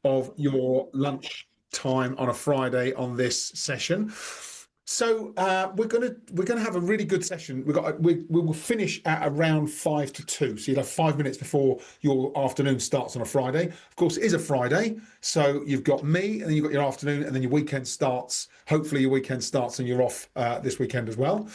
of your lunch time on a Friday on this session. So we're gonna have a really good session. We will finish at around 5 to 2. So you'll have 5 minutes before your afternoon starts on a Friday. Of course, it is a Friday, so you've got me, and then you've got your afternoon, and then your weekend starts. Hopefully, your weekend starts, and you're off this weekend as well.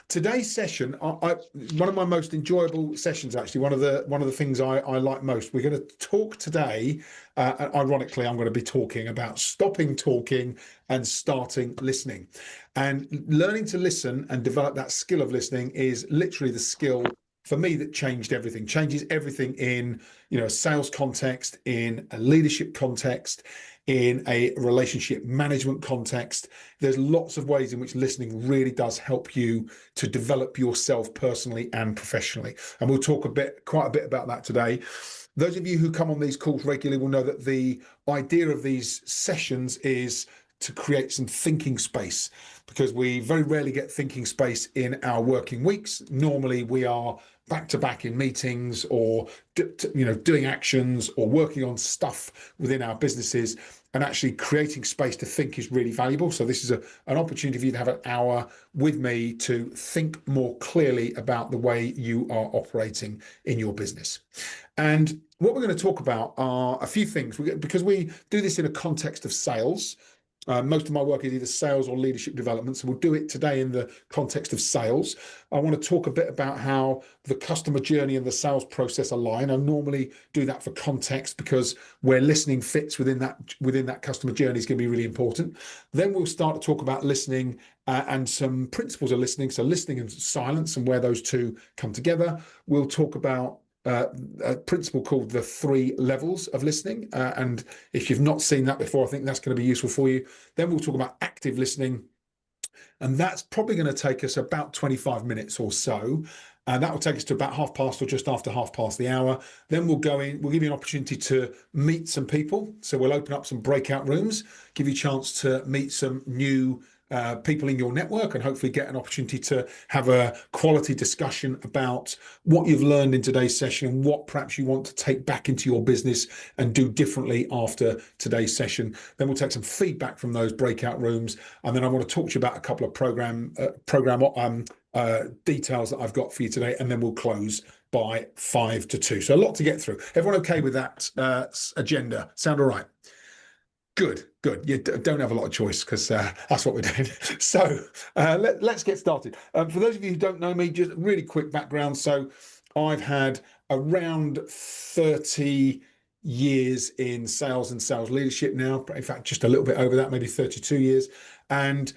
Today's session, one of my most enjoyable sessions, actually, one of the things I like most. We're going to talk today. Ironically, I'm going to be talking about stopping talking and starting listening. And learning to listen and develop that skill of listening is literally the skill for me that changed everything. Changes everything in a sales context, in a leadership context, in a relationship management context. There's lots of ways in which listening really does help you to develop yourself personally and professionally. And we'll talk quite a bit about that today. Those of you who come on these calls regularly will know that the idea of these sessions is to create some thinking space, because we very rarely get thinking space in our working weeks. Normally we are back to back in meetings, or doing actions, or working on stuff within our businesses, and actually creating space to think is really valuable. So this is an opportunity for you to have an hour with me to think more clearly about the way you are operating in your business. And what we're going to talk about are a few things, because we do this in a context of sales. Most of my work is either sales or leadership development, so we'll do it today in the context of sales. I want to talk a bit about how the customer journey and the sales process align. I normally do that for context, because where listening fits within that customer journey is going to be really important. Then we'll start to talk about listening and some principles of listening, so listening and silence, and where those two come together. We'll talk about a principle called the 3 levels of listening. And if you've not seen that before, I think that's going to be useful for you. Then we'll talk about active listening. And that's probably going to take us about 25 minutes or so. And that will take us to about 1:30 or just after 1:30 the hour. Then we'll give you an opportunity to meet some people. So we'll open up some breakout rooms, give you a chance to meet some new people in your network, and hopefully get an opportunity to have a quality discussion about what you've learned in today's session and what perhaps you want to take back into your business and do differently after today's session. Then we'll take some feedback from those breakout rooms, and then I want to talk to you about a couple of program details that I've got for you today, and then we'll close by 5 to 2. So a lot to get through. Everyone okay with that agenda? Sound all right? Good. You don't have a lot of choice, because that's what we're doing. So let's get started. For those of you who don't know me, just really quick background. So I've had around 30 years in sales and sales leadership now. In fact, just a little bit over that, maybe 32 years. And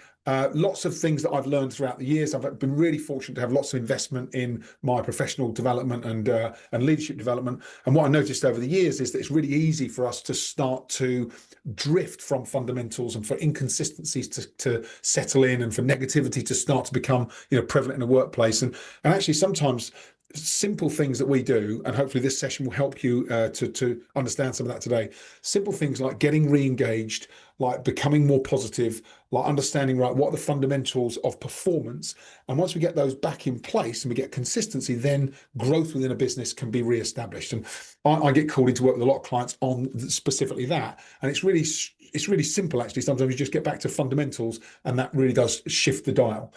lots of things that I've learned throughout the years. I've been really fortunate to have lots of investment in my professional development and leadership development. And what I noticed over the years is that it's really easy for us to start to drift from fundamentals, and for inconsistencies to settle in, and for negativity to start to become prevalent in the workplace. And actually sometimes simple things that we do, and hopefully this session will help you to understand some of that today. Simple things like getting re-engaged, like becoming more positive, like understanding what are the fundamentals of performance. And once we get those back in place and we get consistency, then growth within a business can be re-established. And I get called in to work with a lot of clients on specifically that. And it's really simple, actually. Sometimes you just get back to fundamentals, and that really does shift the dial.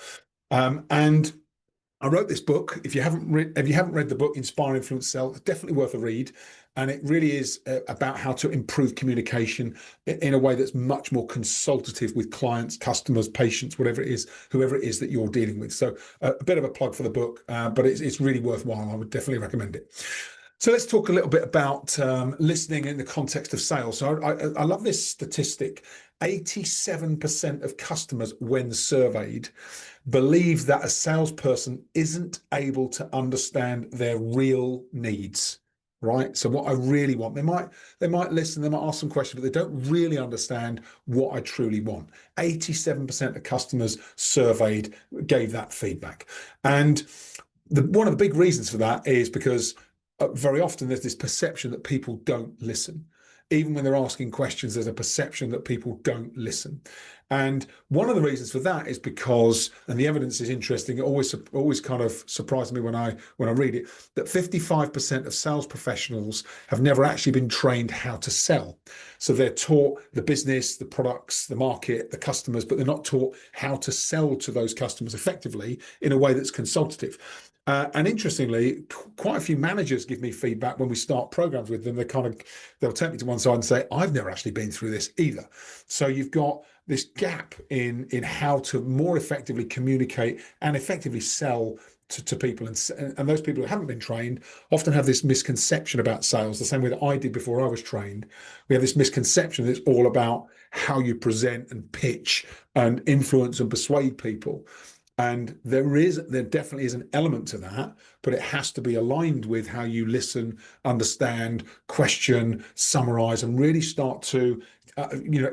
And I wrote this book. If you haven't read the book, Inspire, Influence, Sell, it's definitely worth a read. And it really is about how to improve communication in a way that's much more consultative with clients, customers, patients, whoever it is that you're dealing with. So a bit of a plug for the book, but it's really worthwhile. I would definitely recommend it. So let's talk a little bit about listening in the context of sales. So I love this statistic. 87% of customers, when surveyed, believe that a salesperson isn't able to understand their real needs, right? So what I really want, they might listen, they might ask some questions, but they don't really understand what I truly want. 87% of customers surveyed gave that feedback. And one of the big reasons for that is because very often there's this perception that people don't listen. even when they're asking questions, there's a perception that people don't listen. And one of the reasons for that is because, and the evidence is interesting, it always kind of surprised me when I read it, that 55% of sales professionals have never actually been trained how to sell. So they're taught the business, the products, the market, the customers, but they're not taught how to sell to those customers effectively in a way that's consultative. And interestingly, quite a few managers give me feedback when we start programs with them. They'll take me to one side and say, I've never actually been through this either. So you've got this gap in how to more effectively communicate and effectively sell to people. And those people who haven't been trained often have this misconception about sales, the same way that I did before I was trained. We have this misconception that it's all about how you present and pitch and influence and persuade people. And there definitely is an element to that, but it has to be aligned with how you listen, understand, question, summarize, and really start to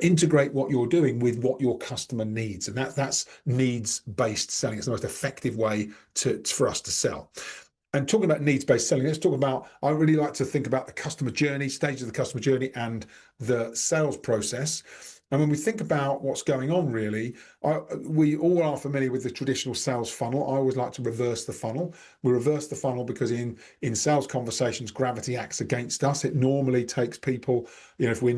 integrate what you're doing with what your customer needs. And that's needs-based selling. It's the most effective way for us to sell. And talking about needs-based selling, let's talk about, I really like to think about the customer journey, stages of the customer journey and the sales process. And when we think about what's going on, really, we all are familiar with the traditional sales funnel. I always like to reverse the funnel. We reverse the funnel because in sales conversations, gravity acts against us. It normally takes people, if we're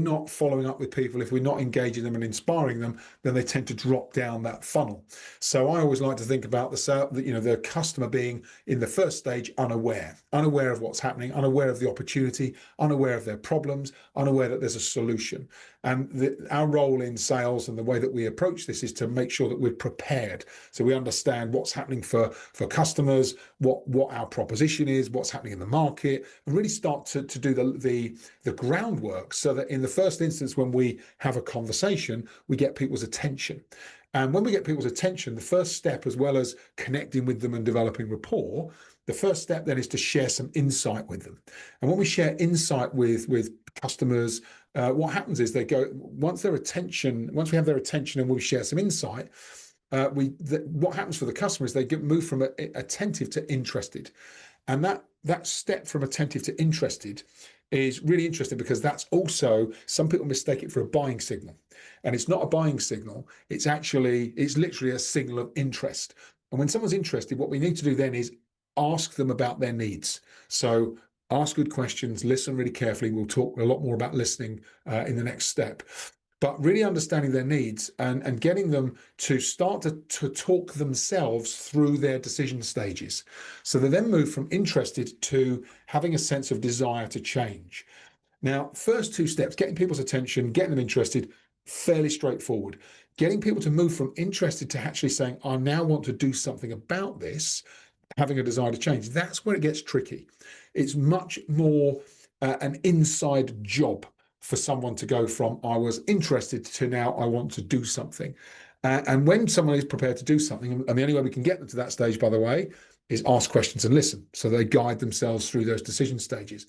not following up with people, if we're not engaging them and inspiring them, then they tend to drop down that funnel. So I always like to think about the customer being in the first stage unaware of what's happening, unaware of the opportunity, unaware of their problems, unaware that there's a solution. And our role in sales and the way that we approach this is to make sure that we're prepared. So we understand what's happening for customers, what our proposition is, what's happening in the market, and really start to do the groundwork so that in the first instance, when we have a conversation, we get people's attention. And when we get people's attention, the first step, as well as connecting with them and developing rapport, the first step then is to share some insight with them. And when we share insight with customers, what happens is once we have their attention and we share some insight, what happens for the customer is they move from attentive to interested. And that step from attentive to interested is really interesting because that's also, some people mistake it for a buying signal. And it's not a buying signal. It's literally a signal of interest. And when someone's interested, what we need to do then is ask them about their needs. So ask good questions, listen really carefully. We'll talk a lot more about listening in the next step. But really understanding their needs and getting them to start to talk themselves through their decision stages. So they then move from interested to having a sense of desire to change. Now, first two steps, getting people's attention, getting them interested, fairly straightforward. Getting people to move from interested to actually saying, I now want to do something about this, having a desire to change. That's where it gets tricky. It's much more an inside job for someone to go from I was interested to now I want to do something. And when someone is prepared to do something, and the only way we can get them to that stage, by the way, is ask questions and listen. So they guide themselves through those decision stages.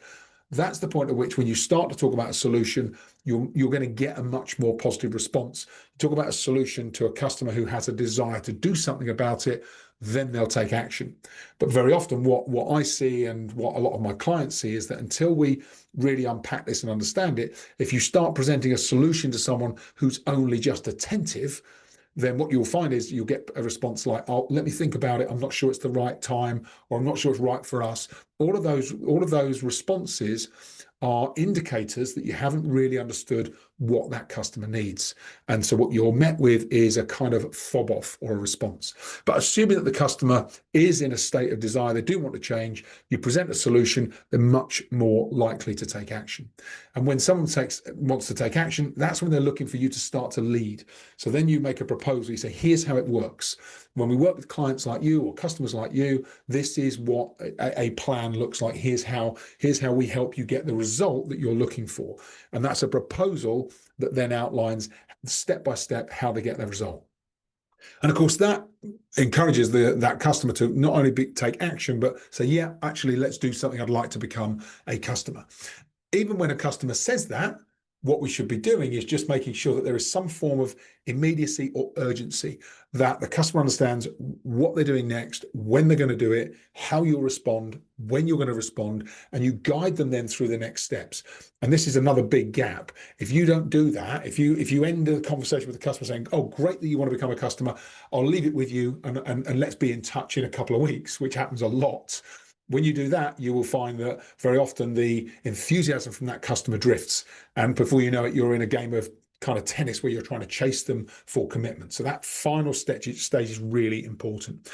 That's the point at which when you start to talk about a solution, you're going to get a much more positive response. You talk about a solution to a customer who has a desire to do something about it, then they'll take action. But very often what I see and what a lot of my clients see is that until we really unpack this and understand it, if you start presenting a solution to someone who's only just attentive, then what you'll find is you'll get a response like, oh, let me think about it. I'm not sure it's the right time, or I'm not sure it's right for us. All of those responses are indicators that you haven't really understood what that customer needs. And so what you're met with is a kind of fob off or a response. But assuming that the customer is in a state of desire, they do want to change, you present a solution, they're much more likely to take action. And when someone wants to take action, that's when they're looking for you to start to lead. So then you make a proposal, you say, here's how it works. When we work with clients like you or customers like you, this is what a plan looks like. Here's how we help you get the result that you're looking for. And that's a proposal that then outlines step by step how they get their result. And of course, that encourages that customer to not only take action, but say, yeah, actually, let's do something. I'd like to become a customer. Even when a customer says that, what we should be doing is just making sure that there is some form of immediacy or urgency, that the customer understands what they're doing next, when they're going to do it, how you'll respond, when you're going to respond, and you guide them then through the next steps. And this is another big gap. If you don't do that, if you end the conversation with the customer saying, oh, great that you want to become a customer, I'll leave it with you and let's be in touch in a couple of weeks, which happens a lot. When you do that, you will find that very often the enthusiasm from that customer drifts. And before you know it, you're in a game of kind of tennis where you're trying to chase them for commitment. So that final stage is really important.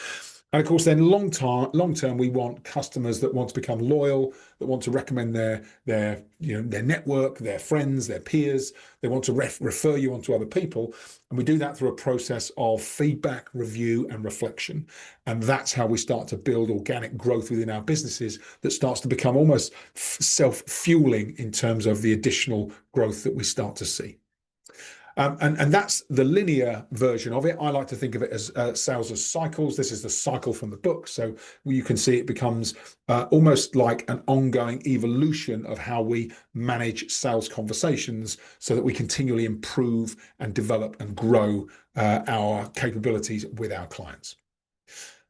And of course, then long term, we want customers that want to become loyal, that want to recommend their network, their friends, their peers. They want to refer you on to other people. And we do that through a process of feedback, review, and reflection. And that's how we start to build organic growth within our businesses that starts to become almost self-fueling in terms of the additional growth that we start to see. And that's the linear version of it. I like to think of it as sales as cycles. This is the cycle from the book. So you can see it becomes almost like an ongoing evolution of how we manage sales conversations so that we continually improve and develop and grow our capabilities with our clients.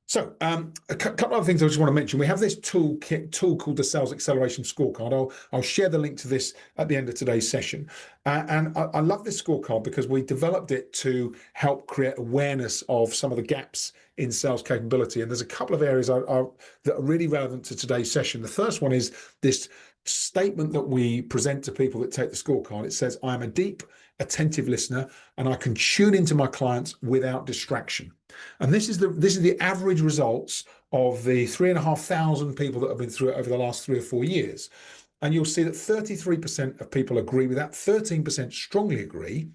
So a couple of other things I just want to mention. We have this tool called the Sales Acceleration Scorecard. I'll share the link to this at the end of today's session. And I love this scorecard because we developed it to help create awareness of some of the gaps in sales capability. And there's a couple of areas that are really relevant to today's session. The first one is this statement that we present to people that take the scorecard. It says, I'm a deep, attentive listener, and I can tune into my clients without distraction. And this is the average results of the 3,500 people that have been through it over the last 3 or 4 years. And you'll see that 33% of people agree with that, 13% strongly agree,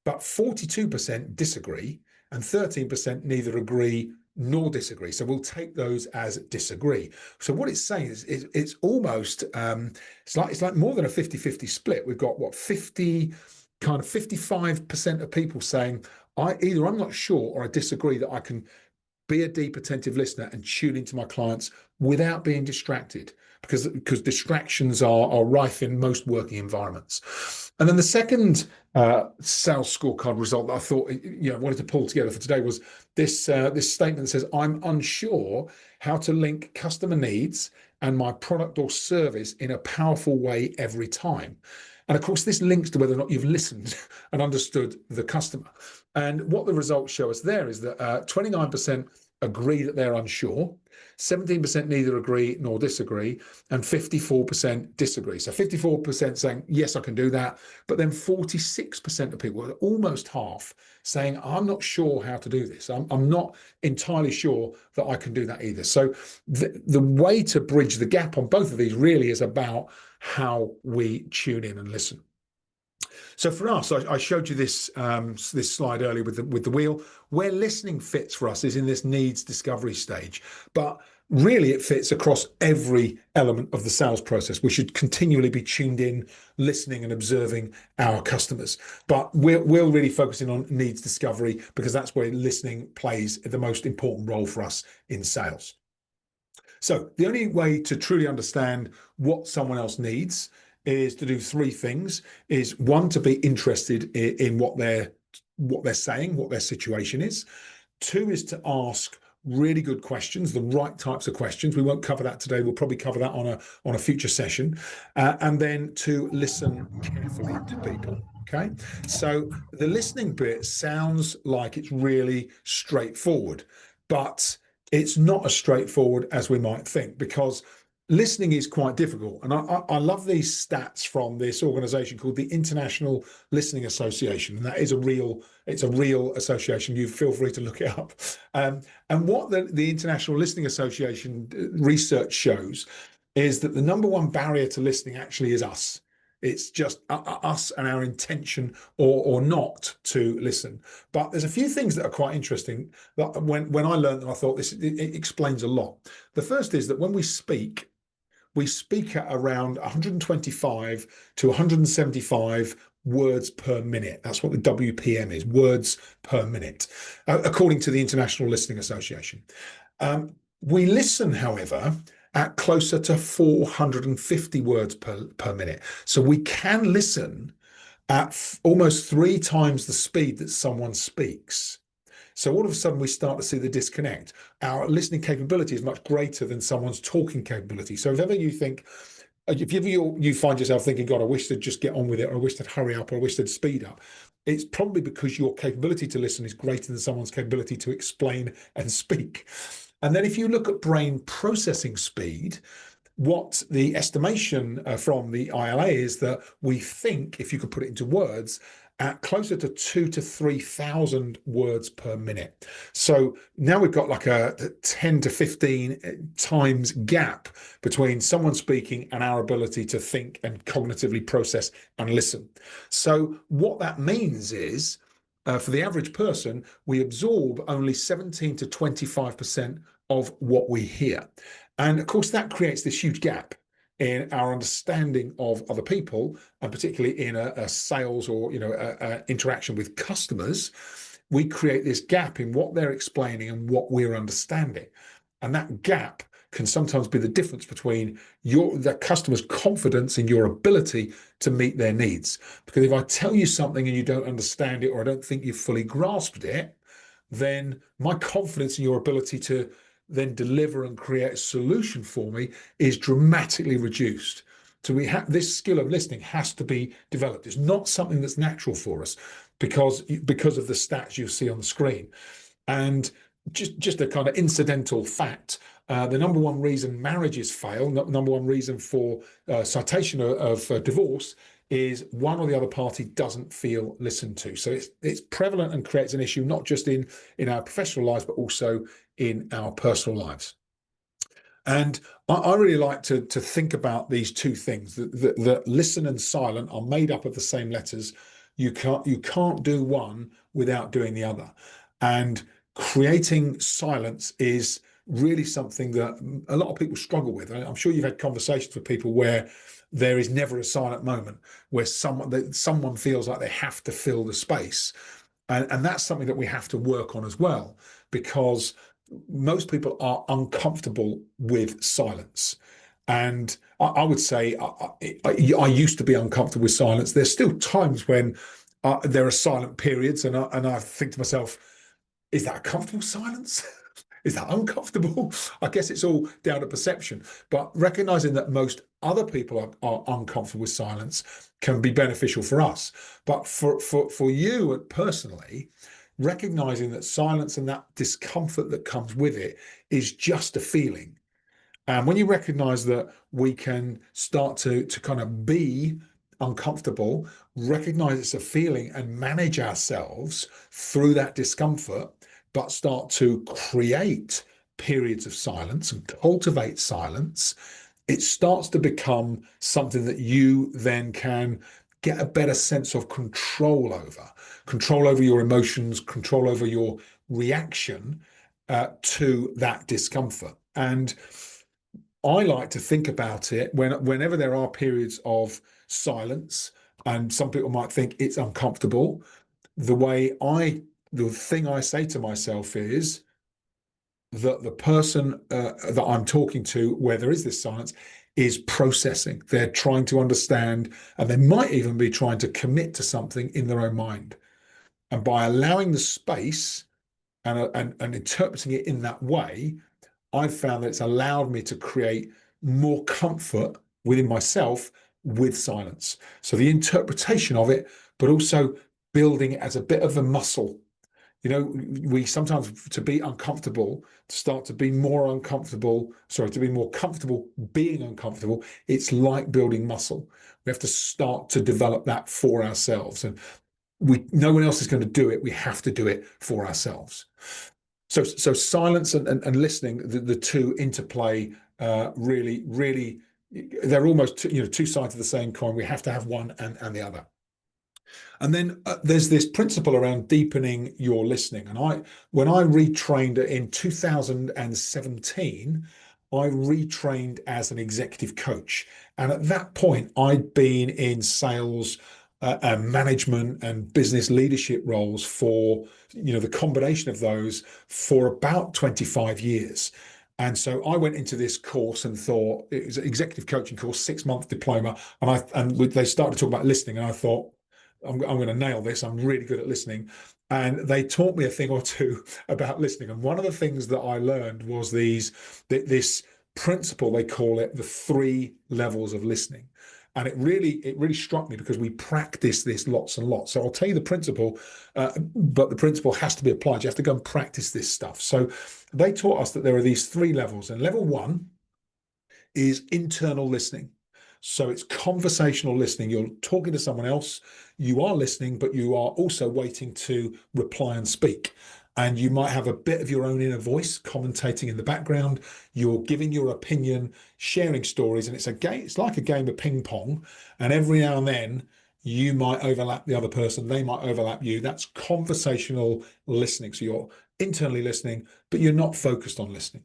but 42% disagree, and 13% neither agree nor disagree. So we'll take those as disagree. So what it's saying is it's almost it's like more than a 50-50 split. We've got 55% of people saying I'm not sure or I disagree that I can be a deep attentive listener and tune into my clients without being distracted, because distractions are rife in most working environments. And then the second sales scorecard result that I thought I wanted to pull together for today was this statement that says, I'm unsure how to link customer needs and my product or service in a powerful way every time. And of course, this links to whether or not you've listened and understood the customer. And what the results show us there is that 29% agree that they're unsure, 17% neither agree nor disagree, and 54% disagree. So 54% saying, yes, I can do that. But then 46% of people, almost half, saying, I'm not sure how to do this. I'm not entirely sure that I can do that either. So the way to bridge the gap on both of these really is about how we tune in and listen. So for us, I showed you this slide earlier with the wheel. Where listening fits for us is in this needs discovery stage, but really it fits across every element of the sales process. We should continually be tuned in, listening and observing our customers. But we're really focusing on needs discovery because that's where listening plays the most important role for us in sales. So the only way to truly understand what someone else needs is to do 3 things. Is 1, to be interested in what they're saying, what their situation is. 2 is to ask really good questions, the right types of questions. We won't cover that today. We'll probably cover that on a future session. And then to listen carefully to people. Okay, so the listening bit sounds like it's really straightforward, but it's not as straightforward as we might think, because listening is quite difficult. And I love these stats from this organization called the International Listening Association. And that is it's a real association. You feel free to look it up. And what the International Listening Association research shows is that the number one barrier to listening actually is us. It's just us and our intention or not to listen. But there's a few things that are quite interesting that when I learned them, I thought it explains a lot. The first is that when we speak at around 125 to 175 words per minute. That's what the WPM is, words per minute, according to the International Listening Association. We listen, however, at closer to 450 words per minute. So we can listen at almost 3 times the speed that someone speaks. So all of a sudden we start to see the disconnect. Our listening capability is much greater than someone's talking capability. So if ever you think, if ever you find yourself thinking, God, I wish they'd just get on with it, or I wish they'd hurry up, or I wish they'd speed up, it's probably because your capability to listen is greater than someone's capability to explain and speak. And then if you look at brain processing speed, what the estimation from the ILA is that we think, if you could put it into words, at closer to 2,000 to 3,000 words per minute. So now we've got like a 10 to 15 times gap between someone speaking and our ability to think and cognitively process and listen. So what that means is, for the average person, we absorb only 17 to 25% of what we hear. And of course, that creates this huge gap in our understanding of other people, and particularly in a sales or a interaction with customers. We create this gap in what they're explaining and what we're understanding. And that gap can sometimes be the difference between the customer's confidence in your ability to meet their needs. Because if I tell you something and you don't understand it, or I don't think you've fully grasped it, then my confidence in your ability to then deliver and create a solution for me is dramatically reduced. So this skill of listening has to be developed. It's not something that's natural for us because of the stats you see on the screen. And just a kind of incidental fact, the number one reason marriages fail, number one reason for citation of divorce, is one or the other party doesn't feel listened to. So it's prevalent and creates an issue, not just in our professional lives, but also in our personal lives. And I really like to think about these two things, that listen and silent are made up of the same letters. You can't do one without doing the other. And creating silence is really something that a lot of people struggle with. I'm sure you've had conversations with people where there is never a silent moment, where someone feels like they have to fill the space. And that's something that we have to work on as well, because most people are uncomfortable with silence. And I would say I used to be uncomfortable with silence. There's still times when there are silent periods, and I think to myself, is that a comfortable silence? Is that uncomfortable? I guess it's all down to perception. But recognizing that most other people are uncomfortable with silence can be beneficial for us. But for you personally, recognizing that silence and that discomfort that comes with it is just a feeling. And when you recognize that we can start to kind of be uncomfortable, recognize it's a feeling, and manage ourselves through that discomfort, but start to create periods of silence and cultivate silence, it starts to become something that you then can get a better sense of control over your emotions, control over your reaction to that discomfort. And I like to think about it whenever there are periods of silence, and some people might think it's uncomfortable. The thing I say to myself is that the person that I'm talking to, where there is this silence, is processing. They're trying to understand, and they might even be trying to commit to something in their own mind. And by allowing the space and interpreting it in that way, I've found that it's allowed me to create more comfort within myself with silence. So the interpretation of it, but also building it as a bit of a muscle. We sometimes, to be uncomfortable, to start to be more uncomfortable, to be more comfortable being uncomfortable, it's like building muscle. We have to start to develop that for ourselves. And no one else is going to do it. We have to do it for ourselves. So silence and listening, the two interplay really, really, they're almost two sides of the same coin. We have to have one and the other. And then there's this principle around deepening your listening. And when I retrained in 2017, I retrained as an executive coach. And at that point, I'd been in sales, and management and business leadership roles for, the combination of those for about 25 years. And so I went into this course and thought, it was an executive coaching course, 6-month diploma. And they started to talk about listening. And I thought, I'm going to nail this. I'm really good at listening. And they taught me a thing or two about listening. And one of the things that I learned was this principle, they call it the 3 levels of listening. And it really struck me because we practice this lots and lots. So I'll tell you the principle, but the principle has to be applied. You have to go and practice this stuff. So they taught us that there are these 3 levels. And level 1 is internal listening. So it's conversational listening. You're talking to someone else, you are listening, but you are also waiting to reply and speak. And you might have a bit of your own inner voice commentating in the background. You're giving your opinion, sharing stories, and it's a game. It's like a game of ping pong. And every now and then, you might overlap the other person. They might overlap you. That's conversational listening. So you're internally listening, but you're not focused on listening.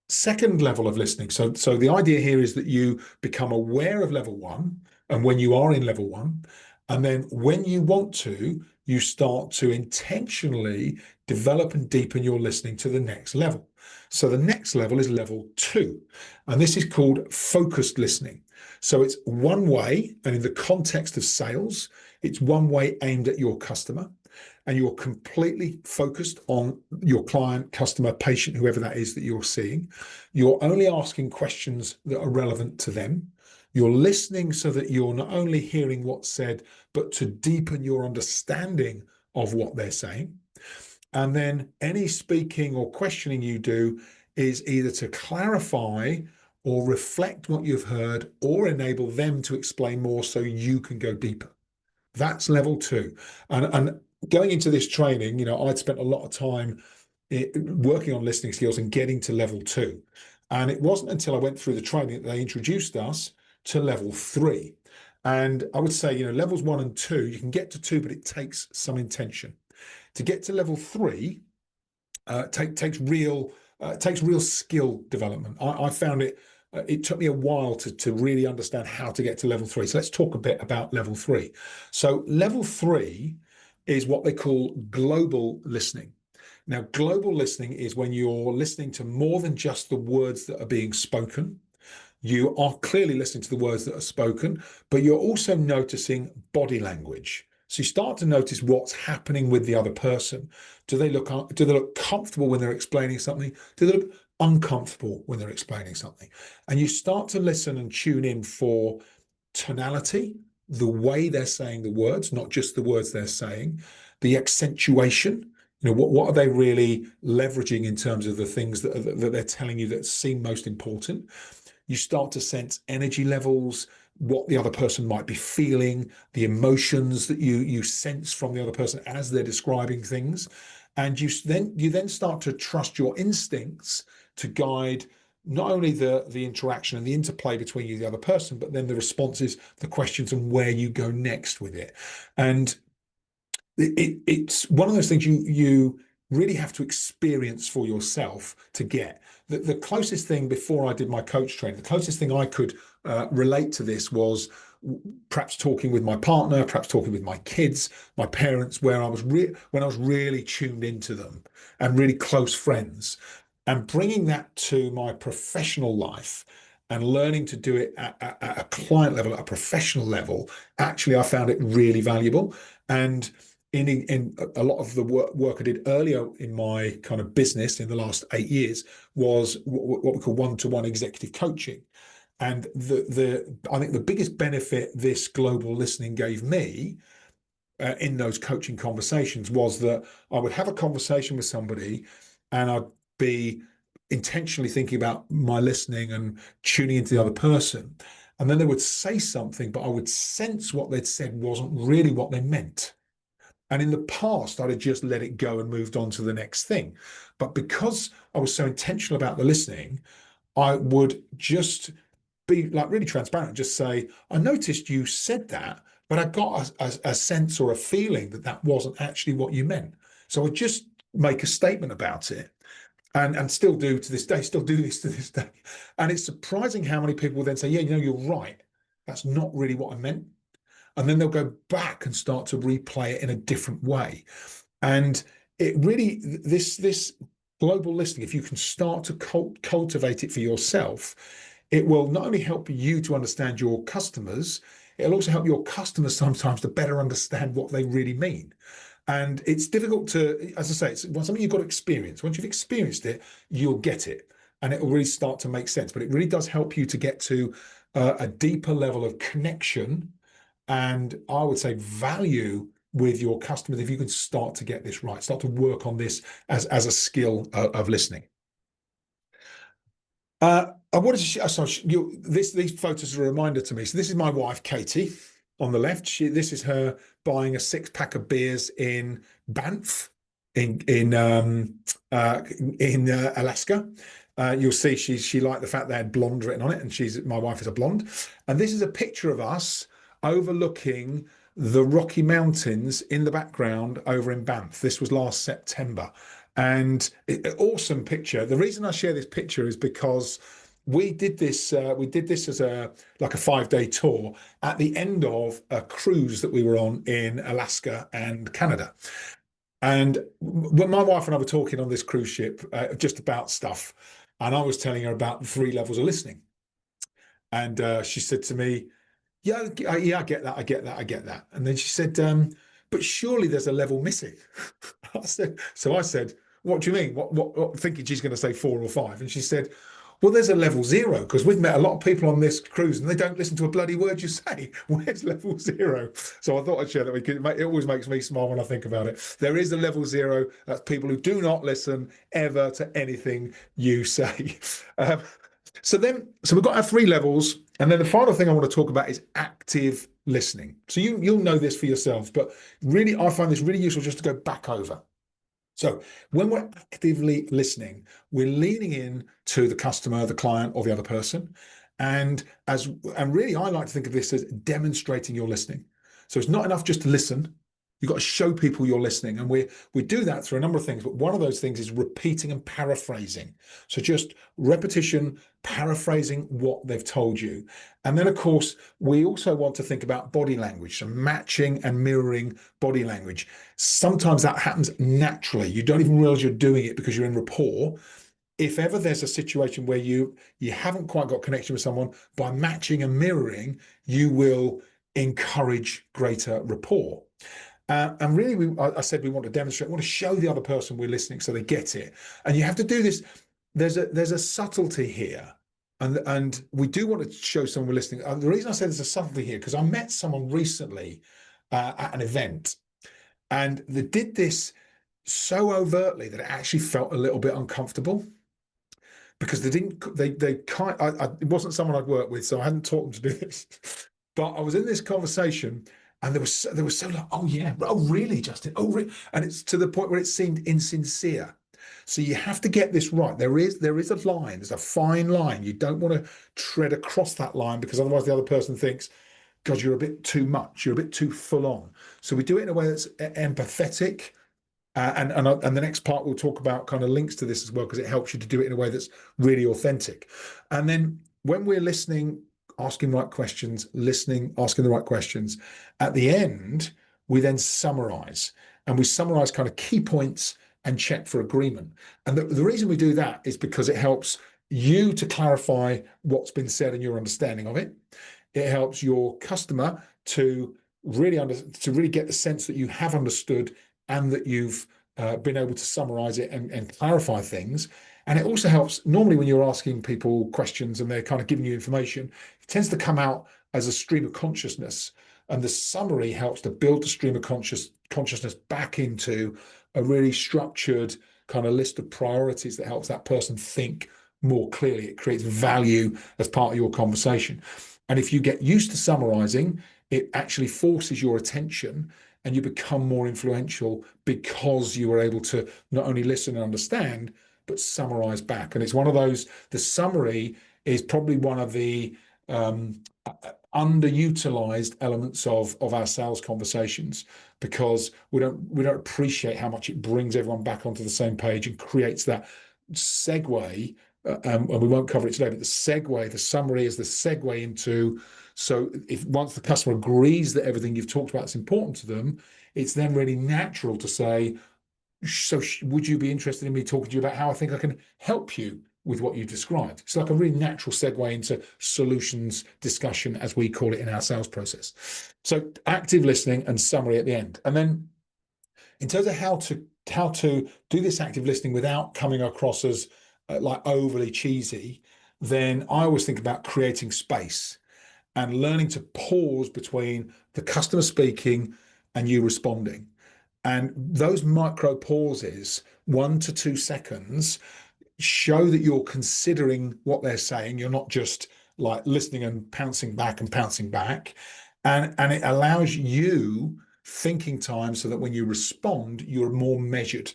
Second level of listening. So the idea here is that you become aware of level 1, and when you are in level 1, and then when you want to, you start to intentionally develop and deepen your listening to the next level. So the next level is level 2, and this is called focused listening. So it's one way, and in the context of sales, it's one way aimed at your customer, and you're completely focused on your client, customer, patient, whoever that is that you're seeing. You're only asking questions that are relevant to them. You're listening so that you're not only hearing what's said, but to deepen your understanding of what they're saying. And then any speaking or questioning you do is either to clarify or reflect what you've heard or enable them to explain more so you can go deeper. That's level 2. And going into this training, I'd spent a lot of time working on listening skills and getting to level 2. And it wasn't until I went through the training that they introduced us to level 3. And I would say, levels 1 and 2, you can get to 2, but it takes some intention. To get to level 3, takes real skill development. I found it. It took me a while to really understand how to get to level 3. So let's talk a bit about level 3. So level 3 is what they call global listening. Now, global listening is when you're listening to more than just the words that are being spoken. You are clearly listening to the words that are spoken, but you're also noticing body language. So you start to notice what's happening with the other person. Do they look comfortable when they're explaining something? Do they look uncomfortable when they're explaining something? And you start to listen and tune in for tonality, the way they're saying the words, not just the words they're saying, the accentuation. What are they really leveraging in terms of the things that they're telling you that seem most important? You start to sense energy levels, what the other person might be feeling, the emotions that you sense from the other person as they're describing things. And you then start to trust your instincts to guide not only the interaction and the interplay between you and the other person, but then the responses, the questions, and where you go next with it. And it's one of those things you really have to experience for yourself to get. The closest thing before I did my coach training, the closest thing I could relate to this was perhaps talking with my partner, perhaps talking with my kids, my parents, where I was when I was really tuned into them and really close friends, and bringing that to my professional life and learning to do it at a client level, at a professional level. Actually, I found it really valuable. And in a lot of the work I did earlier in my kind of business in the last 8 years was what we call one-to-one executive coaching. And I think the biggest benefit this global listening gave me in those coaching conversations was that I would have a conversation with somebody and I'd be intentionally thinking about my listening and tuning into the other person. And then they would say something, but I would sense what they'd said wasn't really what they meant. And in the past, I'd have just let it go and moved on to the next thing. But because I was so intentional about the listening, I would just be like really transparent and just say, I noticed you said that, but I got a sense or a feeling that that wasn't actually what you meant. So I just make a statement about it and still do to this day, still do this to this day. And it's surprising how many people will then say, yeah, you're right. That's not really what I meant. And then they'll go back and start to replay it in a different way. And it really, this global listening, if you can start to cultivate it for yourself, it will not only help you to understand your customers, it'll also help your customers sometimes to better understand what they really mean. And it's difficult to, as I say, it's something you've got to experience. Once you've experienced it, you'll get it, and it will really start to make sense. But it really does help you to get to a deeper level of connection and, I would say, value with your customers if you can start to get this right, start to work on this as a skill of listening. I wanted to these photos are a reminder to me. So this is my wife, Katie, on the left. This is her buying a 6-pack of beers in Banff, in Alaska. You'll see she liked the fact they had blonde written on it, and my wife is a blonde. And this is a picture of us overlooking the Rocky Mountains in the background over in Banff. This was last September, and awesome picture. The reason I share this picture is because we did this as a 5-day tour at the end of a cruise that we were on in Alaska and Canada. And when my wife and I were talking on this cruise ship just about stuff, and I was telling her about the 3 levels of listening, and she said to me, yeah, I get that, I get that. And then she said, but surely there's a level missing. I said, what do you mean? What thinking she's going to say 4 or 5? And she said, well, there's a level 0, because we've met a lot of people on this cruise and they don't listen to a bloody word you say. Where's level 0? So I thought I'd share that. It always makes me smile when I think about it. There is a level 0. That's people who do not listen ever to anything you say. So we've got our 3 levels. And then the final thing I want to talk about is active listening. So you'll know this for yourselves, but really, I find this really useful just to go back over. So when we're actively listening, we're leaning in to the customer, the client, or the other person. And really, I like to think of this as demonstrating your listening. So it's not enough just to listen. You've got to show people you're listening. And we do that through a number of things, but one of those things is repeating and paraphrasing. So just repetition, paraphrasing what they've told you. And then, of course, we also want to think about body language, so matching and mirroring body language. Sometimes that happens naturally. You don't even realize you're doing it because you're in rapport. If ever there's a situation where you haven't quite got connection with someone, by matching and mirroring, you will encourage greater rapport. And really, I said we want to demonstrate, we want to show the other person we're listening so they get it. And you have to do this. There's a subtlety here. And we do want to show someone we're listening. The reason I say there's a subtlety here, because I met someone recently at an event, and they did this so overtly that it actually felt a little bit uncomfortable, because it wasn't someone I'd worked with, so I hadn't taught them to do this. But I was in this conversation, and they were so like, oh yeah, oh really, Justin? Oh really? And it's to the point where it seemed insincere. So you have to get this right. There is a line. There's a fine line. You don't want to tread across that line, because otherwise the other person thinks, God, you're a bit too much. You're a bit too full on. So we do it in a way that's empathetic. And the next part we'll talk about kind of links to this as well, because it helps you to do it in a way that's really authentic. And then when we're listening, asking the right questions, listening, asking the right questions, at the end, we then summarize. And we summarize kind of key points and check for agreement. And the reason we do that is because it helps you to clarify what's been said and your understanding of it. It helps your customer to really get the sense that you have understood and that you've been able to summarize it and clarify things. And it also helps, normally when you're asking people questions and they're kind of giving you information, it tends to come out as a stream of consciousness. And the summary helps to build the stream of consciousness back into a really structured kind of list of priorities that helps that person think more clearly. It creates value as part of your conversation. And if you get used to summarizing, it actually forces your attention and you become more influential, because you are able to not only listen and understand, but summarize back. And it's one of those, the summary is probably one of the underutilized elements of our sales conversations, because we don't appreciate how much it brings everyone back onto the same page and creates that segue. And we won't cover it today, but the summary is the segue into, so if once the customer agrees that everything you've talked about is important to them, it's then really natural to say, so would you be interested in me talking to you about how I think I can help you with what you've described. It's like a really natural segue into solutions discussion, as we call it in our sales process. So active listening and summary at the end. And then in terms of how to do this active listening without coming across as like overly cheesy, then I always think about creating space and learning to pause between the customer speaking and you responding. And those micro pauses, 1 to 2 seconds, show that you're considering what they're saying. You're not just like listening and pouncing back and pouncing back. And it allows you thinking time so that when you respond, you're more measured.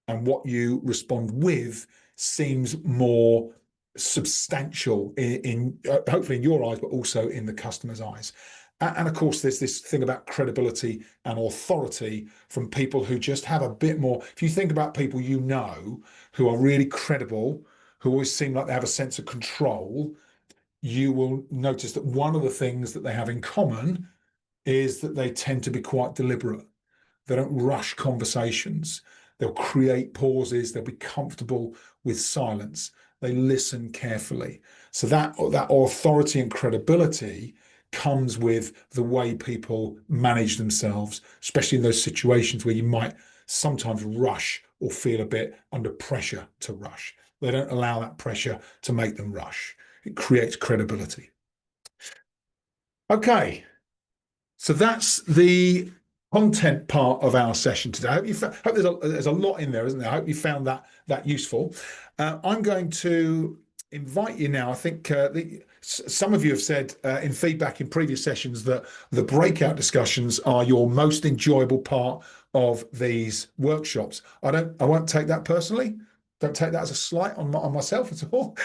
And what you respond with seems more substantial in hopefully in your eyes, but also in the customer's eyes. And of course, there's this thing about credibility and authority from people who just have a bit more. If you think about people you know who are really credible, who always seem like they have a sense of control, you will notice that one of the things that they have in common is that they tend to be quite deliberate. They don't rush conversations. They'll create pauses. They'll be comfortable with silence. They listen carefully. So that authority and credibility comes with the way people manage themselves, especially in those situations where you might sometimes rush or feel a bit under pressure to rush. They don't allow that pressure to make them rush. It creates credibility. Okay, so that's the content part of our session today. I hope there's a lot in there, isn't there? I hope you found that useful. I'm going to invite you now. I think some of you have said in feedback in previous sessions that the breakout discussions are your most enjoyable part of these workshops. I won't take that personally. Don't take that as a slight on myself at all.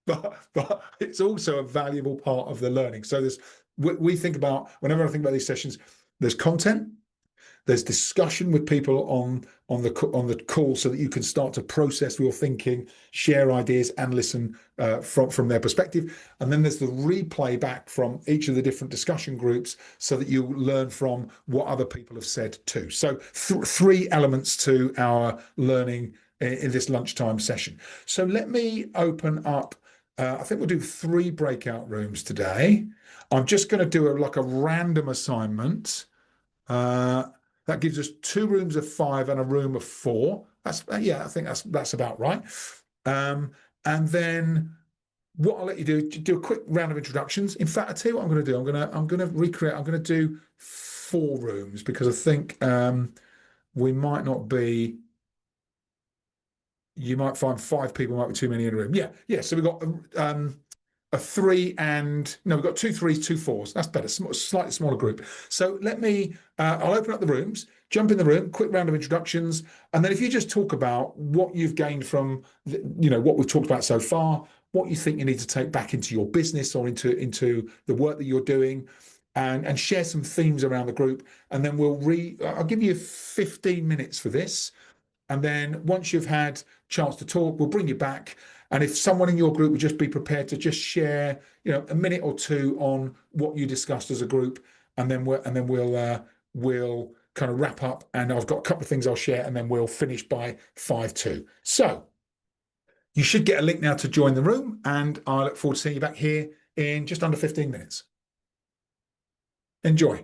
But it's also a valuable part of the learning. So we think about, whenever I think about these sessions, there's content, there's discussion with people on the call so that you can start to process your thinking, share ideas, and listen from their perspective. And then there's the replay back from each of the different discussion groups so that you learn from what other people have said too. So three elements to our learning in this lunchtime session. So let me open up. I think we'll do 3 breakout rooms today. I'm just going to do a random assignment. That gives us 2 rooms of 5 and a room of 4. I think that's about right. And then what I'll let you do a quick round of introductions. In fact, I tell you what I'm going to do. I'm going to recreate. I'm going to do 4 rooms because I think we might not be. You might find 5 people might be too many in a room. Yeah. So we've got a 3 and no, we've got 2 3s, 2 4s. That's better. Slightly smaller group. So I'll open up the rooms, jump in the room, quick round of introductions, and then if you just talk about what you've gained from what we've talked about so far, what you think you need to take back into your business or into the work that you're doing, and share some themes around the group, and then I'll give you 15 minutes for this. And then once you've had chance to talk, we'll bring you back. And if someone in your group would just be prepared to just share, a minute or 2 on what you discussed as a group, and then we'll kind of wrap up. And I've got a couple of things I'll share, and then we'll finish by 5 to. So you should get a link now to join the room, and I look forward to seeing you back here in just under 15 minutes. Enjoy.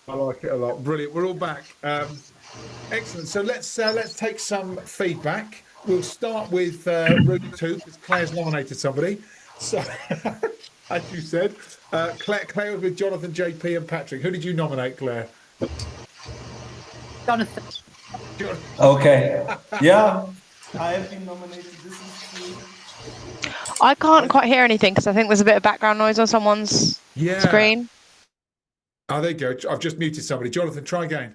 I like it a lot. Brilliant. We're all back. Excellent. So let's take some feedback. We'll start with room 2 because Claire's nominated somebody. So, as you said, Claire was with Jonathan, JP, and Patrick. Who did you nominate, Claire? Jonathan. Okay. Yeah, I have been nominated. This is true. I can't quite hear anything because I think there's a bit of background noise on someone's screen. Oh, there you go. I've just muted somebody. Jonathan, try again.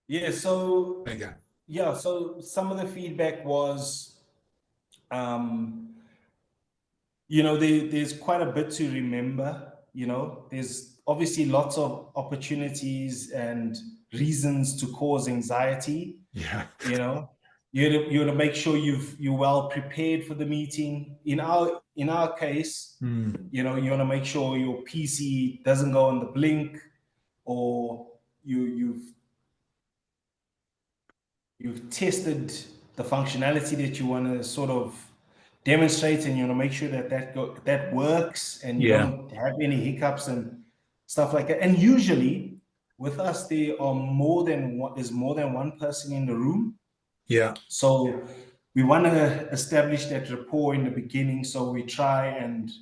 Yeah, so there you go. Yeah, so some of the feedback was, there's quite a bit to remember. There's obviously lots of opportunities and reasons to cause anxiety. Yeah. You want to make sure you're well prepared for the meeting. In our case, you want to make sure your PC doesn't go on the blink, or you've tested the functionality that you want to sort of demonstrate, and you want to make sure that that works, and you don't have any hiccups and stuff like that. And usually with us, there are more than one person in the room. Yeah. So we want to establish that rapport in the beginning. So we try and,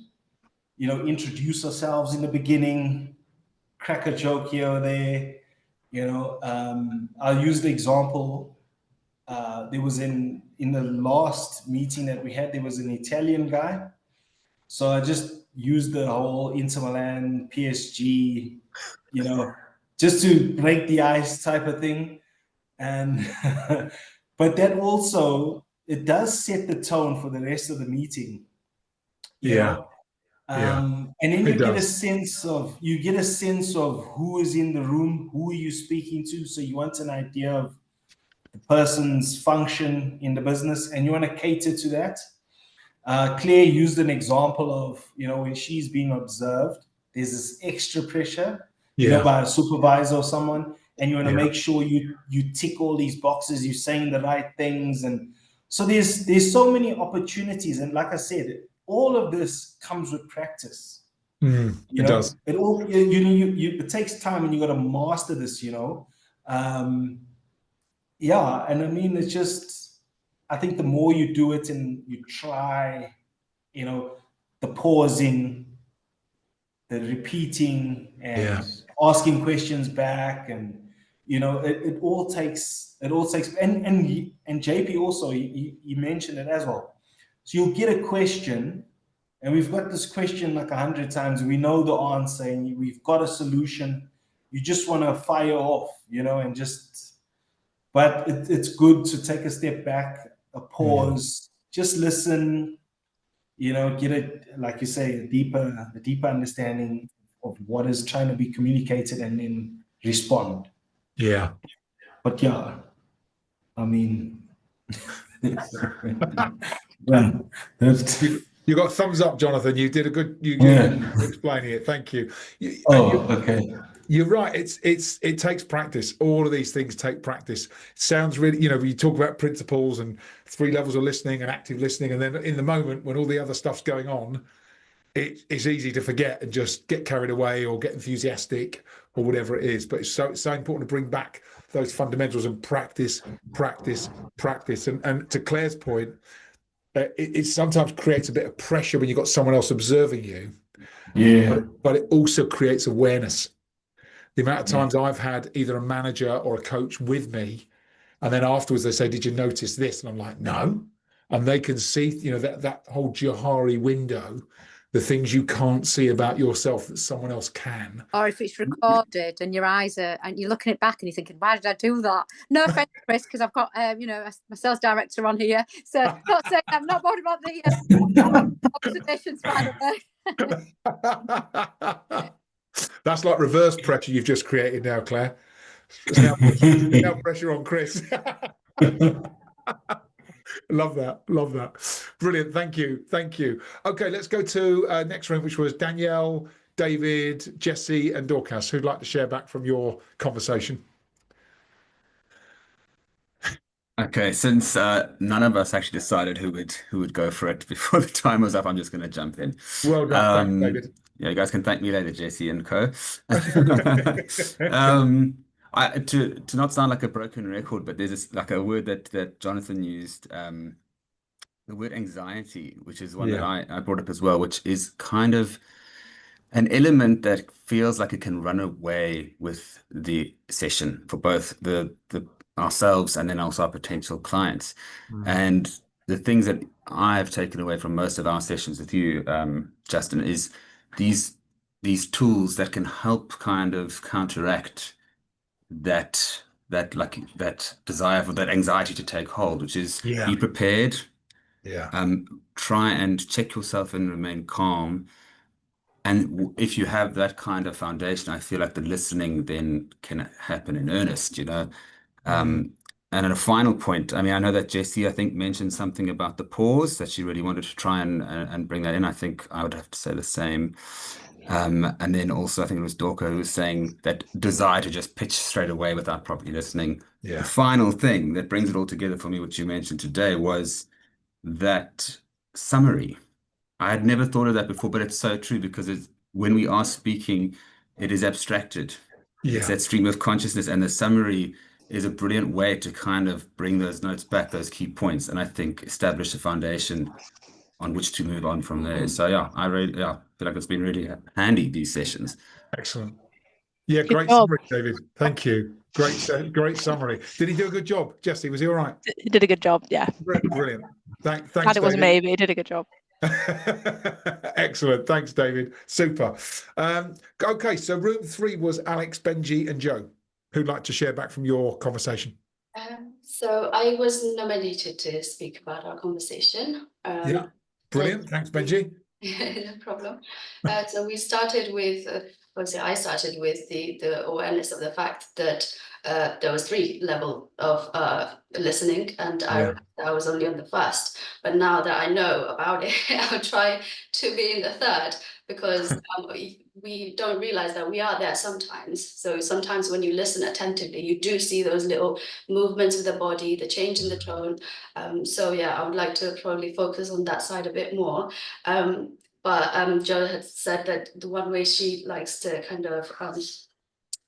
introduce ourselves in the beginning, crack a joke here or there. I'll use the example. There was in the last meeting that we had, there was an Italian guy. So I just used the whole Inter Milan, PSG, just to break the ice type of thing. And but that also, it does set the tone for the rest of the meeting. You know? And then you get a sense of who is in the room, who are you speaking to. So you want an idea of the person's function in the business, and you want to cater to that. Claire used an example of, when she's being observed, there's this extra pressure, by a supervisor or someone, and you want to make sure you tick all these boxes, you're saying the right things. And so there's so many opportunities. And like I said, all of this comes with practice. It does. It all, it takes time, and you got to master this, and I mean, it's just, I think the more you do it and you try, the pausing, the repeating, and asking questions back, and it all takes, and JP also, you mentioned it as well. So you'll get a question, and we've got this question like 100 times. We know the answer, and we've got a solution. You just want to fire off, and just, but it's good to take a step back, a pause, just listen, get it, like you say, a deeper understanding of what is trying to be communicated, and then respond. Yeah. But I mean, you got thumbs up, Jonathan. You did a good. You explaining it. Thank you. Okay. You're right. It takes practice. All of these things take practice. Sounds really, you talk about principles and 3 levels of listening and active listening, and then in the moment when all the other stuff's going on, it's easy to forget and just get carried away or get enthusiastic or whatever it is. But it's so important to bring back those fundamentals and practice. And to Claire's point, it sometimes creates a bit of pressure when you've got someone else observing you. But it also creates awareness. The amount of times I've had either a manager or a coach with me, and then afterwards they say, "Did you notice this?" And I'm like, "No." And they can see, that whole Johari window, the things you can't see about yourself that someone else can. Or if it's recorded and your eyes are, and you're looking it back and you're thinking, "Why did I do that?" No offense, Chris, because I've got, my sales director on here. So not saying I'm not bothered about the observations, by the way. That's like reverse pressure you've just created now, Claire. Now pressure on Chris. Love that. Brilliant. Thank you. Okay, let's go to next room, which was Danielle, David, Jesse, and Dorcas. Who'd like to share back from your conversation? Okay, since none of us actually decided who would go for it before the time was up, I'm just going to jump in. Well done, thanks, David. Yeah, you guys can thank me later, Jesse and co. To not sound like a broken record, but there's this, like a word that Jonathan used, the word anxiety, which is one that I brought up as well, which is kind of an element that feels like it can run away with the session for both the ourselves and then also our potential clients. And the things that I've taken away from most of our sessions with you, Justin, is these tools that can help kind of counteract that desire for that anxiety to take hold, which is be prepared, try and check yourself and remain calm. And if you have that kind of foundation, I feel like the listening then can happen in earnest, And at a final point, I mean, I know that Jessie, I think, mentioned something about the pause, that she really wanted to try and bring that in. I think I would have to say the same. And then also, I think it was Dorco who was saying that desire to just pitch straight away without properly listening. Yeah. The final thing that brings it all together for me, which you mentioned today, was that summary. I had never thought of that before, but it's so true because when we are speaking, it is abstracted. It's Yeah. that stream of consciousness, and the summary is a brilliant way to kind of bring those notes back, those key points, and I think establish a foundation on which to move on from there. So yeah, I feel like it's been really handy, these sessions. Excellent. Yeah, Good great job. summary, David. Thank you. Great summary. Did he do a good job, Jesse? Was he all right? He did a good job, yeah. Brilliant. Thanks, Glad it wasn't David. me, but he did a good job. Excellent. Thanks, David. Super. Okay, so room 3 was Alex, Benji, and Joe. Who'd like to share back from your conversation? So I was nominated to speak about our conversation. Yeah, brilliant. Thanks, Benji. No problem. So we started with, I started with the awareness of the fact that there was 3 levels of listening, and Yeah. I was only on the first. But now that I know about it, I'll try to be in the third, because we don't realize that we are there sometimes. So sometimes when you listen attentively, you do see those little movements of the body, the change in the tone. So yeah, I would like to probably focus on that side a bit more. But Jo had said that the one way she likes to kind of,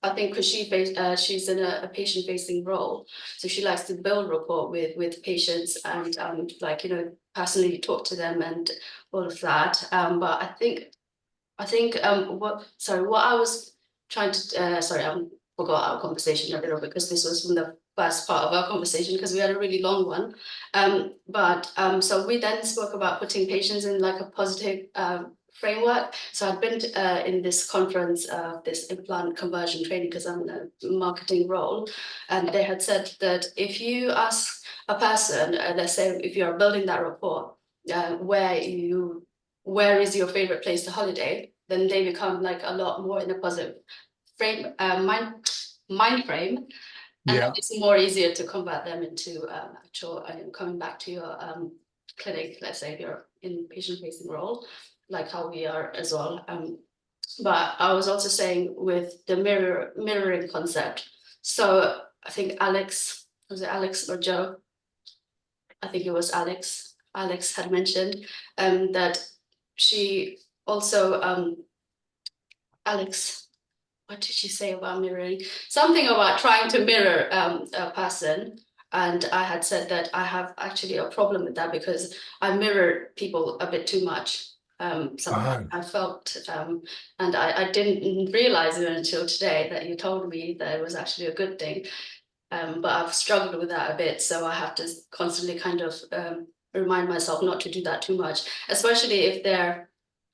I think because she's in a patient-facing role, so she likes to build rapport with patients and personally talk to them and all of that. But I think what I was trying to I forgot our conversation a little bit, because this was from the first part of our conversation, because we had a really long one. So we then spoke about putting patients in like a positive framework. So I'd been in this conference, this implant conversion training, because I'm in a marketing role, and they had said that if you ask a person, let's say if you are building that rapport, where is your favorite place to holiday, then they become like a lot more in a positive frame, mind frame. And Yeah. it's more easier to convert them into actual coming back to your clinic, let's say if you're in patient-facing role, like how we are as well. But I was also saying with the mirroring concept. So I think Alex, was it Alex or Joe? I think it was Alex. Alex had mentioned that she also, Alex, what did she say about mirroring? Something about trying to mirror a person. And I had said that I have actually a problem with that, because I mirror people a bit too much. Sometimes I felt, and I didn't realize it until today that you told me that it was actually a good thing. But I've struggled with that a bit. So I have to constantly kind of remind myself not to do that too much, especially if they're,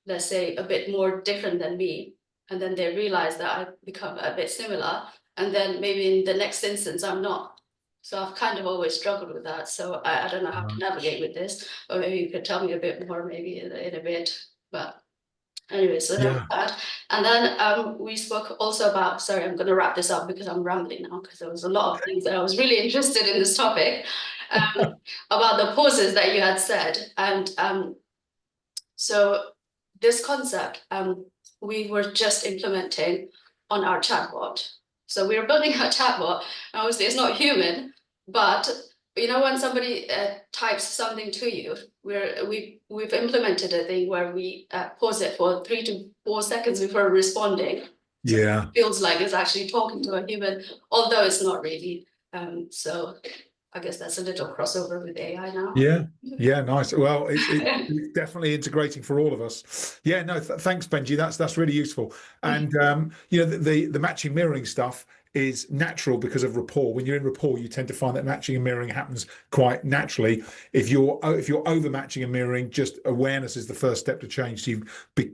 let's say, a bit more different than me. And then they realize that I've become a bit similar. And then maybe in the next instance, I'm not. So I've kind of always struggled with that. So I don't know how to navigate with this, or maybe you could tell me a bit more, maybe in a bit. But anyway, so that's that. And then we spoke also about, sorry, I'm going to wrap this up because I'm rambling now, because there was a lot of things that I was really interested in this topic, about the pauses that you had said. And so this concept, we were just implementing on our chatbot. So we were building our chatbot. Obviously, it's not human, but you know, when somebody types something to you, we've implemented a thing where we pause it for 3 to 4 seconds before responding. So Yeah. it feels like it's actually talking to a human, although it's not really. So I guess that's a little crossover with AI now. Yeah, nice. Well, it's definitely integrating for all of us. Yeah, no, thanks, Benji. That's really useful. And you know, the matching mirroring stuff is natural because of rapport. When you're in rapport, you tend to find that matching and mirroring happens quite naturally. If you're over matching and mirroring, just awareness is the first step to change. So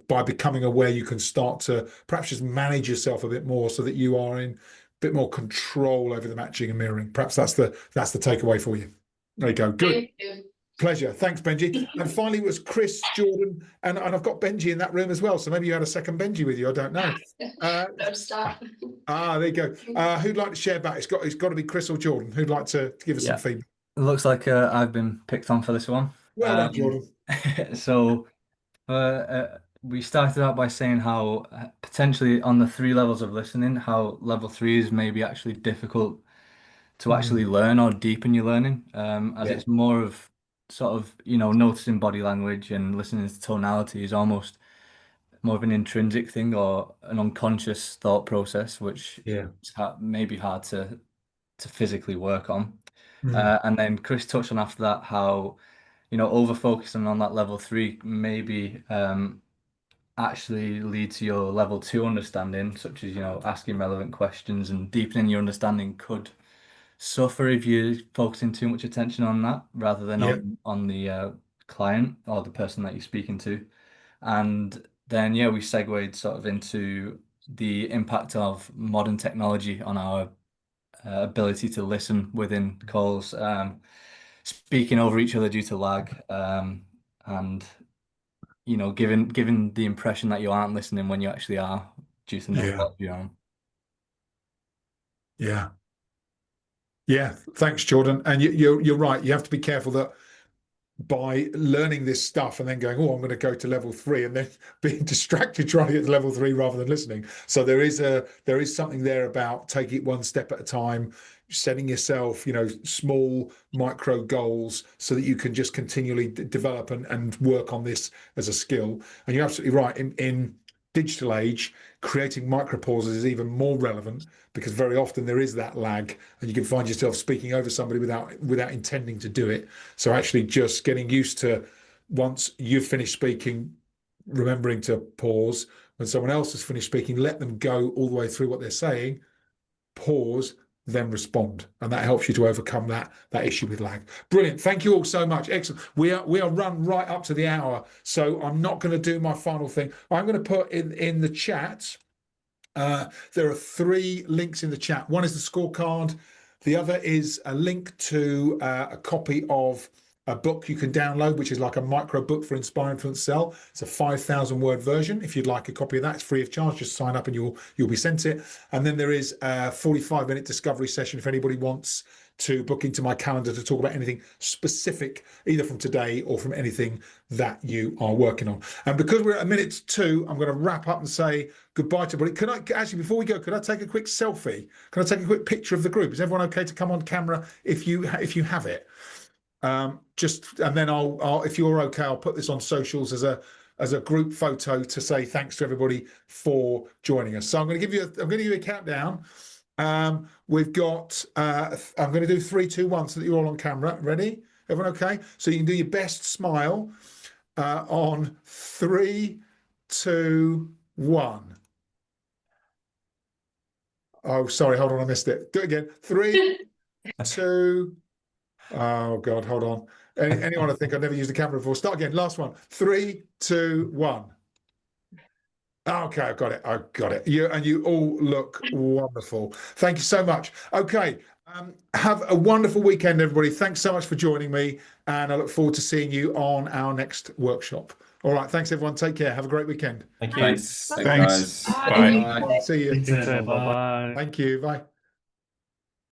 by becoming aware, you can start to perhaps just manage yourself a bit more, so that you are in bit more control over the matching and mirroring. Perhaps that's the takeaway for you. There you go. Good. Thank you. Pleasure. Thanks, Benji. And finally, it was Chris, Jordan, and I've got Benji in that room as well. So maybe you had a second Benji with you. I don't know. Don't stop. There you go. Who'd like to share back? It's got to be Chris or Jordan. Who'd like to give us some feedback? It looks like I've been picked on for this one. Well done, Jordan. So we started out by saying how potentially on the 3 levels of listening, how level 3 is maybe actually difficult to actually learn or deepen your learning, as it's more of sort of, noticing body language and listening to tonality is almost more of an intrinsic thing or an unconscious thought process, which is may be hard to physically work on. And then Chris touched on after that how, over focusing on that level 3 maybe actually lead to your level 2 understanding, such as, asking relevant questions and deepening your understanding could suffer if you're focusing too much attention on that rather than on the client or the person that you're speaking to. And then, we segued sort of into the impact of modern technology on our ability to listen within calls, speaking over each other due to lag, and giving the impression that you aren't listening when you actually are due to no fault of your own. Yeah, thanks, Jordan. And you're right. You have to be careful that by learning this stuff and then going, oh, I'm going to go to level 3, and then being distracted trying to get to level 3 rather than listening. So there is something there about taking it one step at a time, setting yourself, small micro goals so that you can just continually develop and work on this as a skill. And you're absolutely right. In digital age, creating micro pauses is even more relevant because very often there is that lag and you can find yourself speaking over somebody without intending to do it. So actually just getting used to, once you've finished speaking, remembering to pause. When someone else has finished speaking, let them go all the way through what they're saying, pause, then respond, and that helps you to overcome that issue with lag. Brilliant. Thank you all so much. Excellent. We are run right up to the hour, so I'm not going to do my final thing. I'm going to put in the chat. There are 3 links in the chat. One is the scorecard. The other is a link to a copy of a book you can download, which is like a micro book for Inspire, Influence, Sell. It's a 5,000 word version. If you'd like a copy of that, it's free of charge. Just sign up and you'll be sent it. And then there is a 45-minute discovery session if anybody wants to book into my calendar to talk about anything specific, either from today or from anything that you are working on. And because we're at 1:02, I'm going to wrap up and say goodbye to everybody. Can I actually, before we go, could I take a quick selfie? Can I take a quick picture of the group? Is everyone okay to come on camera if you have it? And then I'll if you're okay, I'll put this on socials as a group photo to say thanks to everybody for joining us. So I'm going to give you a countdown. We've got I'm going to do 3, 2, 1 so that you're all on camera. Ready? Everyone okay? So you can do your best smile on 3, 2, 1. Oh, sorry, hold on, I missed it. Do it again. 3, 2. Oh God, hold on. Anyone I think I've never used a camera before. Start again. Last one. 3, 2, 1. Okay, I got it. You all look wonderful. Thank you so much. Okay, have a wonderful weekend, everybody. Thanks so much for joining me, and I look forward to seeing you on our next workshop. All right, thanks everyone. Take care. Have a great weekend. Thank you. Thanks. Thanks. Bye. Bye. See you. Bye. Thank you. Bye.